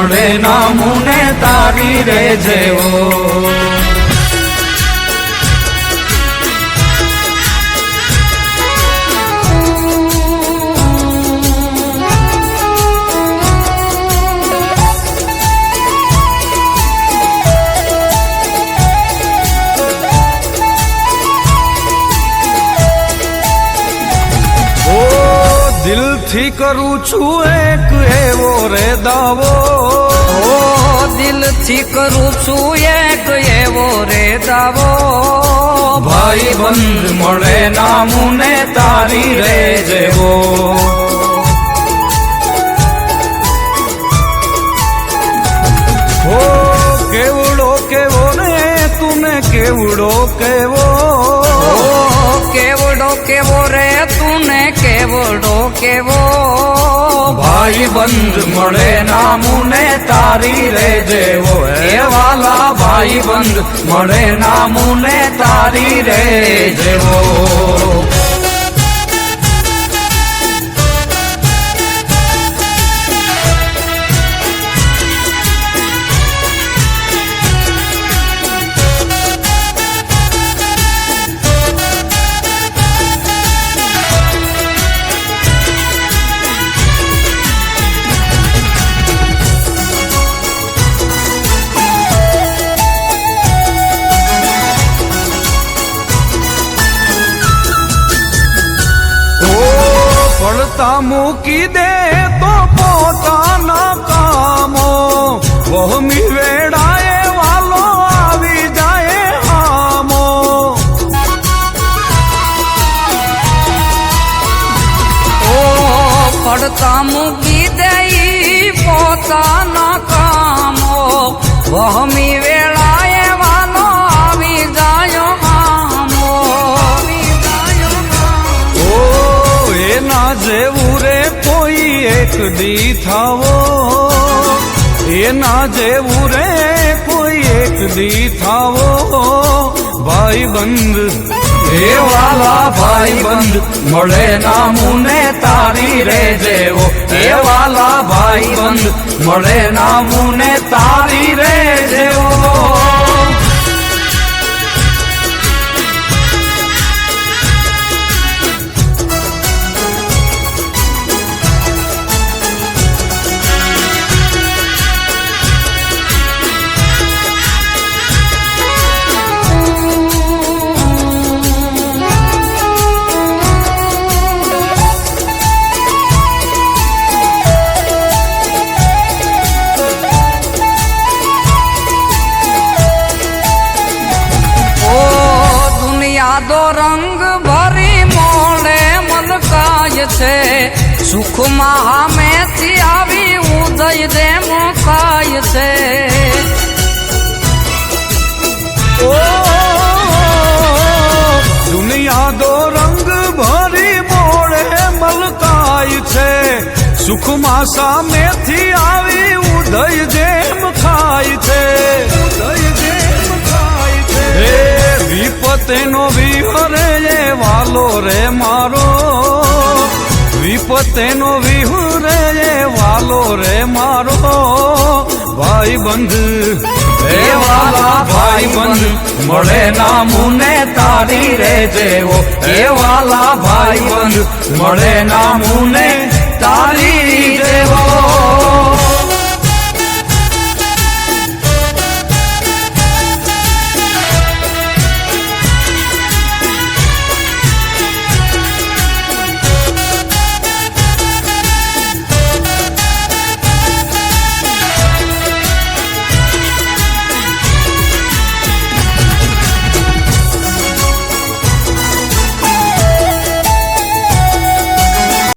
મળે ના મુને તારી રે જેવો દિલથી કરું છું એક એવો રે દાવો દિલથી કરું છું એક એવો રે દાવો ભાઈ બંધ મળે ના મુને તારી રે જેવો હો કેવડો કેવો રે તુને કેવડો કેવો કેવડો કેવો રે તુને કેવડો કેવો ભાઈ બંધ મળે ના મુને તારી રે જેવો હે વાલા ભાઈ બંધ મળે ના મુને તારી રે જેવો પડતા મૂકી દે તો પોતાના કામો વહમી વેડાએ વાલો આવી જાય આમો ઓ પડતા મૂકી દે પોતાના કામો વહમી વેળાએ વાલો આવી જાય આમો એના જેવું રે કોઈ એક દી થાવો એના જેવું રે કોઈ એક દી થાવો ભાઈ બંધ એ વાલા ભાઈ બંધ મળે ના મુને તારી રે જેવો એ વાલા ભાઈ બંધ મળે ના મુને તારી રે જેવો દો રંગ ભરી મોડે મલકાય છે સુખમાં હામેથી આવી ઉદય દે મુકાય છે દુનિયા દો રંગ ભરી મોડે મલકાય છે સુખમાં સામેથી આવી ઉદય જેમ ખાય છે ઉદય જેમ ખાય છે વિપતેનો વિહરે એ વાલો રે મારો વિપતેનો વિહરે એ વાલો રે મારો ભાઈ બંધ એ વાલા ભાઈ બંધ મળે ના મુને તારી રે જેવો એ વાલા ભાઈ બંધ મળે ના મુને તારી જેવો